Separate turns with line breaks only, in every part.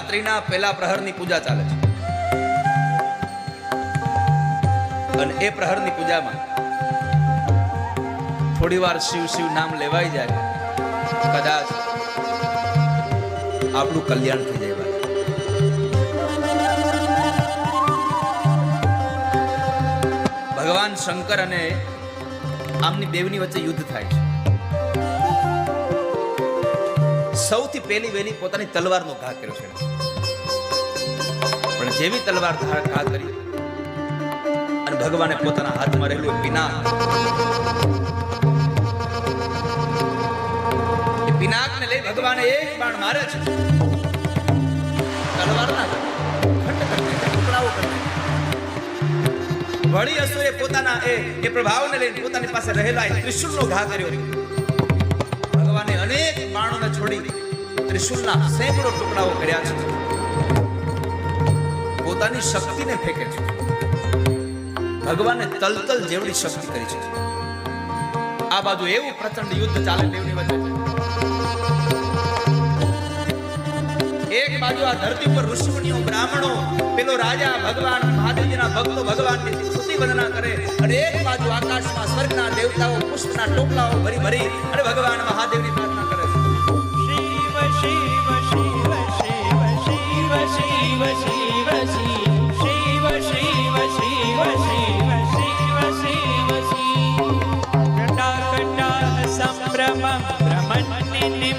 રાત્રિના પહેલા પ્રહરની પૂજા ચાલે છે અને એ પ્રહરની પૂજામાં થોડી વાર શિવ શિવ નામ લેવાઈ જાય, કદાચ આપણું કલ્યાણ થઈ જાય. ભગવાન શંકર અને આમની દેવની વચ્ચે યુદ્ધ થાય છે. સૌથી પહેલી વેલી પોતાની તલવારનો ઘા કર્યો છે, પણ જેવી તલવાર ઘા કરી અને ભગવાને પોતાના હાથમાં રહેલું પિનાકને લઈ ભગવાને એક બાણ મારે છે. તલવારના ટુકડાઓ કરી વળી અસુરે પોતાના એ પ્રભાવને લઈને પોતાની પાસે રહેલા ત્રિશુલનો ઘા કર્યો. ભગવાને અનેક બાણોને છોડી ત્રિશુલના સેંકડો ટુકડાઓ કર્યા છે. પોતાની શક્તિને ફેંકે છે. ભગવાને તલતલ જેવડી શક્તિ કરી છે. આ બાજુ એવું પ્રચંડ યુદ્ધ ચાલે દેવની વચ્ચે. એક બાજુ આ ધરતી પર ઋષિમુનિઓ, બ્રાહ્મણો, પેલો રાજા ભગવાન મહાદેવજીના ભક્તો ભગવાનની સ્તુતિ વંદના કરે, અને એક બાજુ આકાશમાં સ્વર્ગના દેવતાઓ પુષ્પના ટોપલાઓ ભરી ભરી અને ભગવાન મહાદેવની પ્રાર્થના કરે છે.
શિવ શિવ શિવ શિવ શિવ શિવ શિવ શિવ શિવ શિવ શિવ શિવ શિવ શિવ કટા કટા સંભ્રમ ભ્રમણિ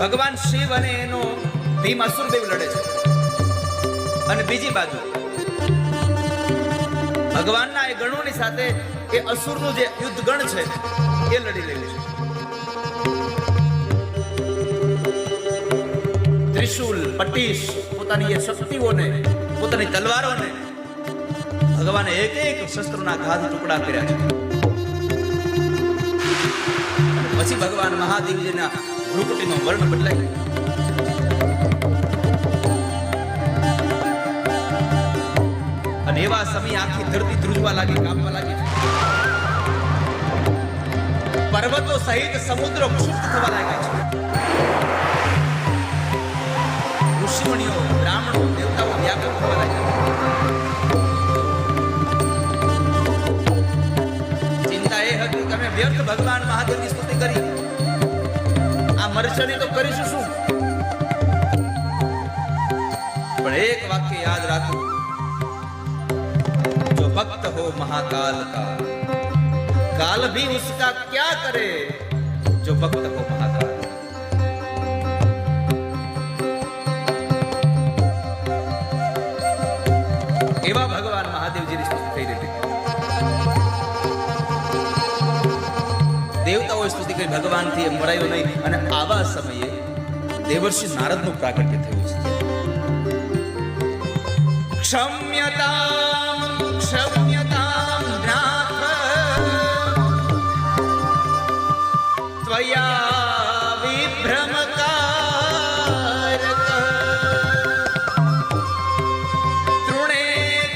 ભગવાન શિવ અને એનો ભીમ અસુરદેવ લડે છે, અને બીજી બાજુ ભગવાનના એ ગણોની સાથે એ અસુરનું જે યુદ્ધ ગણ છે એ લડી રહ્યું છે. ત્રિશુલ, પટીશ, પોતાની એ શક્તિઓને, પોતાની તલવારોને ભગવાને એક એક શસ્ત્રોના ઘાથી ટુકડા કર્યા છે. પછી ભગવાન મહાદેવજીના ભ્રુકુટીનો વર્ણ બદલાય. અને એવા સમય આખી ધરતી ધ્રુજવા લાગી, કાપવા લાગી. પર્વતો સહિત સમુદ્ર ક્ષુબ્ધ થવા લાગ્યા છે. ઋષિમુનિઓ, બ્રાહ્મણો, દેવતાઓ વ્યાકુળ થવા લાગ્યા. ચિંતા એ હતી કે અમે વ્યર્થ ભગવાન મહાદેવની સ્તુતિ કરી, આ મરશની તો કરીશું શું? પણ એક વાક્ય યાદ રાખો, જો ભક્ત હો મહાકાલ કા, काल भी उसका क्या करे जो भक्त हो महाकाल. એવા ભગવાન મહાદેવજીની સ્તુતિ થઈ રહી. દેવતાઓએ સ્તુતિ કરી, ભગવાનથી મરાયો નહીં. અને આવા સમયે દેવર્ષિ નારદનું પ્રાગટ્ય થયું છે. ક્ષમ્યતામ ક્ષમ્યતામ નાથ ત્વયા વિભ્રમકારક તૃણે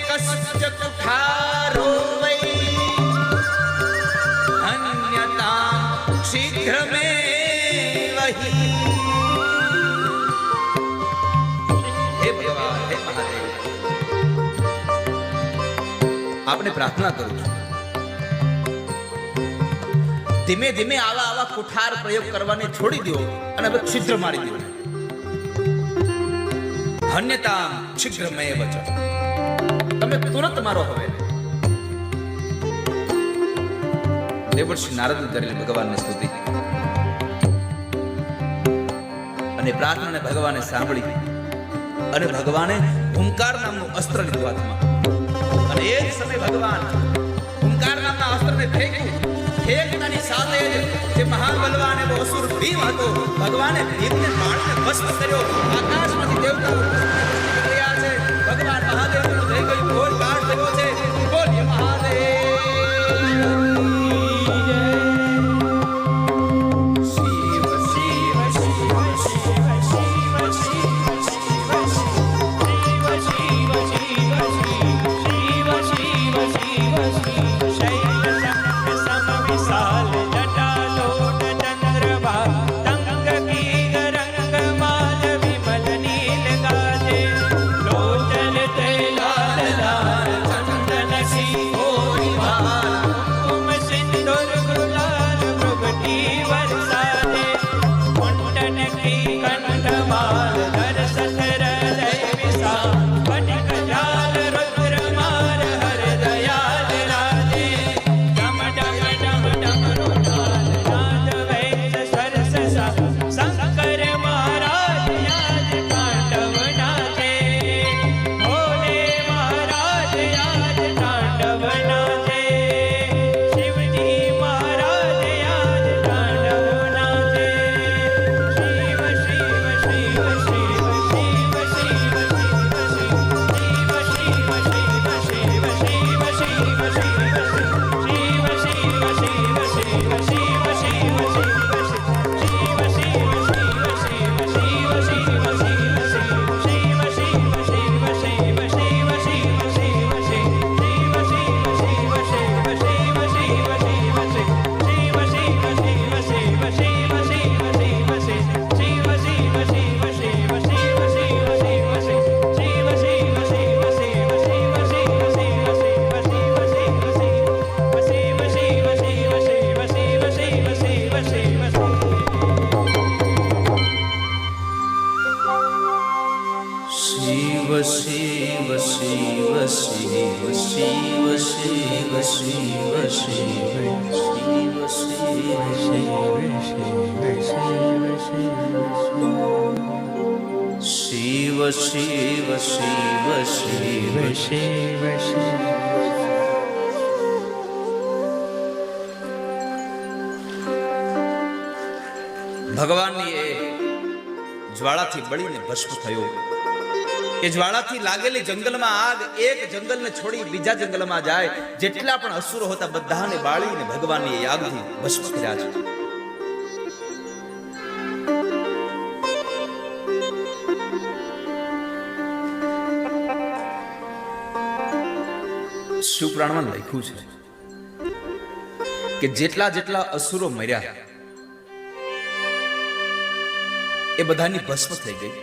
કશ્ચ કુઠારો વૈ અન્યતામ શીઘ્રમેવ હિ. હે ભગવાન, હે મહાદેવ, આપણે પ્રાર્થના કરું છું, ધીમે ધીમે આવા કુઠાર પ્રયોગ કરવાને છોડી દો અને હવે છિદ્ર મારી દો. હન્યતા શીઘ્રમેવ ચ, તમે તુરંત મારો હવે. દેવર્ષિ નારદે કરેલી ભગવાનની સ્તુતિ અને પ્રાર્થનાને ભગવાને સાંભળી અને ભગવાને હુંકાર નામનું અસ્ત્ર લીધું હાથમાં. અને એ જ સમય ભગવાન પર્વતને ફેંક્યું. ફેંકતાની સાથે જ જે મહાબલવાન એવો અસુર ભીમ હતો, ભગવાને ભીમને માળને ભસ્મ કર્યો. આકાશમાંથી દેવતાઓ પુષ્પને રહ્યા છે. ભગવાન મહાદેવનું થઈ ગયું ઘોર કાળ થયો છે. બોલીએ મહાદેવ. ભગવાનની એ જ્વાળાથી બળીને ભસ્મ થયો. એ જ્વાળાથી લાગેલી જંગલમાં આગ એક જંગલને છોડી બીજા જંગલમાં જાય. જેટલા પણ અસુરો હતા બધાને બાળીને ભગવાનની એ આગથી ભસ્મ કર્યા છે. શિવપુરાણમાં લખ્યું છે કે જેટલા જેટલા અસુરો મર્યા એ બધાની ભસ્મ થઈ ગઈ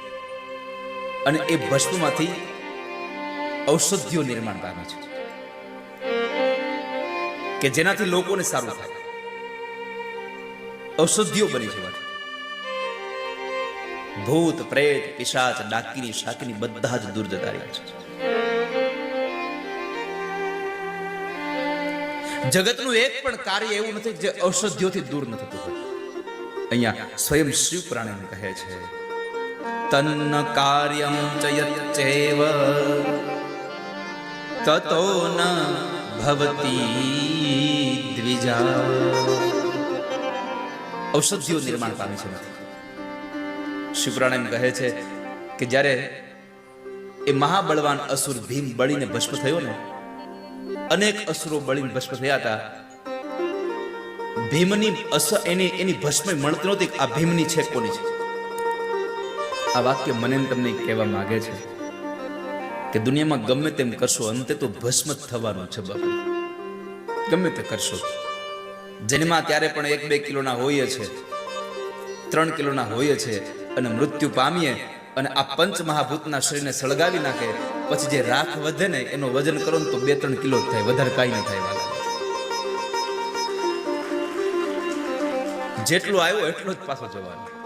અને એ ભસ્મમાંથી ઔષધિઓ નિર્માણ પામે છે કે જેનાથી લોકોને સારું થાય. ઔષધિઓ બની છે. ભૂત પ્રેત પિશાચ ડાકીની શાકીની બધા જ દૂર જતા રહ્યા છે. જગતનું એક પણ કાર્ય એવું નથી જે ઔષધિઓથી દૂર ન થતું હોય. અહીંયા સ્વયં શિવ પુરાણ કહે છે તન્ન કાર્યમ ચયચ્ચૈવ તતો ન ભવતી દ્વિજા. ઔષધિઓ નિર્માણ પામે છે. શિવ પુરાણ કહે છે કે જ્યારે એ મહાબળવાન અસુર ભીમ બળીને ભસ્મ થયો ને, અનેક અસુરો બળીને ભસ્મ થયા હતા. ભીમની એની ભસ્મ મળતી નહોતી. આ ભીમની છે કોની છે? આ વાક્ય મને તમને કહેવા માંગે છે કે દુનિયામાં ગમે તેમ કરશો અંતે તો ભસ્મ જ થવાનું છે. બાપુ ગમે તે કરશો, જન્મા ત્યારે પણ 1-2 કિલોના હોઈએ છે, 3 કિલોના હોઈએ છે અને મૃત્યુ પામીએ અને આ પંચ મહાભૂતના શરીરને સળગાવી નાખે પછી જે રાખ વધે ને એનું વજન કરો ને તો 2-3 કિલો જ થાય, વધારે કાંઈ ન થાય. જેટલો આવ્યો એટલો જ પાછો જવાનો.